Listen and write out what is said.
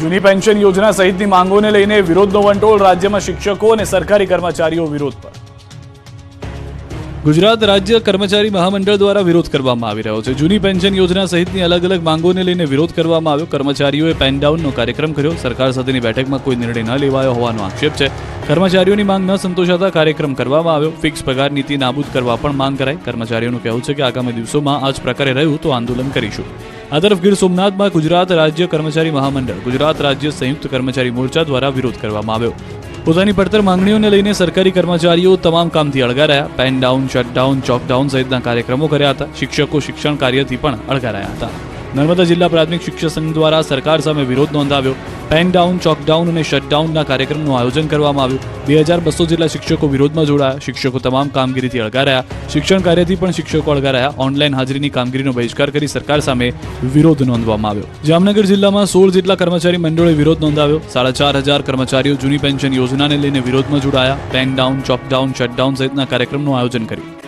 જૂની પેન્શન યોજના સહિતની માંગોને લઈને વિરોધનો વંટોળ, રાજ્યમાં શિક્ષકો અને સરકારી કર્મચારીઓ વિરોધ પર. ગુજરાત રાજ્ય કર્મચારી મહામંડળ દ્વારા વિરોધ કરવામાં આવી રહ્યો છે. જૂની પેન્શન યોજના સહિતની અલગ અલગ માંગોને લઈને વિરોધ કરવામાં આવ્યો. કર્મચારીઓએ પેન ડાઉનનો કાર્યક્રમ કર્યો. સરકાર સાથેની બેઠકમાં કોઈ નિર્ણય ન લેવાયો હોવાનો આક્ષેપ છે. કર્મચારીઓની માંગ ન સંતોષાતા કાર્યક્રમ કરવામાં આવ્યો. ફિક્સ પગાર નીતિ નાબૂદ કરવા પણ માંગ કરાઈ. કર્મચારીઓનું કહેવું છે કે આગામી દિવસોમાં આ જ પ્રકારે રહ્યું તો આંદોલન કરીશું. આ તરફ ગીર સોમનાથમાં ગુજરાત રાજ્ય કર્મચારી મહામંડળ, ગુજરાત રાજ્ય સંયુક્ત કર્મચારી મોરચા દ્વારા વિરોધ કરવામાં આવ્યો. પોતાની પડતર માંગણીઓને લઈને સરકારી કર્મચારીઓ તમામ કામથી અળગા રહ્યા. પેન ડાઉન, શટડાઉન, ચોકડાઉન સહિતના કાર્યક્રમો કર્યા હતા. શિક્ષકો શિક્ષણ કાર્યથી પણ અળગા રહ્યા હતા. નર્મદા જિલ્લા પ્રાથમિક શિક્ષક સંઘ દ્વારા સરકાર સામે વિરોધ નોંધાવ્યો. પેન ડાઉન, ચોકડાઉન અને શટડાઉનના કાર્યક્રમનું આયોજન કરવામાં આવ્યું. 2200 જેટલા શિક્ષકો વિરોધમાં જોડાયા. શિક્ષકો તમામ કામગીરીથી અળગા રહ્યા. શિક્ષણ કાર્યથી પણ શિક્ષકો અળગા રહ્યા. ઓનલાઈન હાજરીની કામગીરીનો બહિષ્કાર કરી સરકાર સામે વિરોધ નોંધવામાં આવ્યો. જામનગર જિલ્લામાં 16 જેટલા કર્મચારી મંડળોએ વિરોધ નોંધાવ્યો. 4500 કર્મચારીઓ જૂની પેન્શન યોજનાને લઈને વિરોધમાં જોડાયા. પેન ડાઉન, ચોકડાઉન, શટડાઉન સહિતના કાર્યક્રમનું આયોજન કર્યું.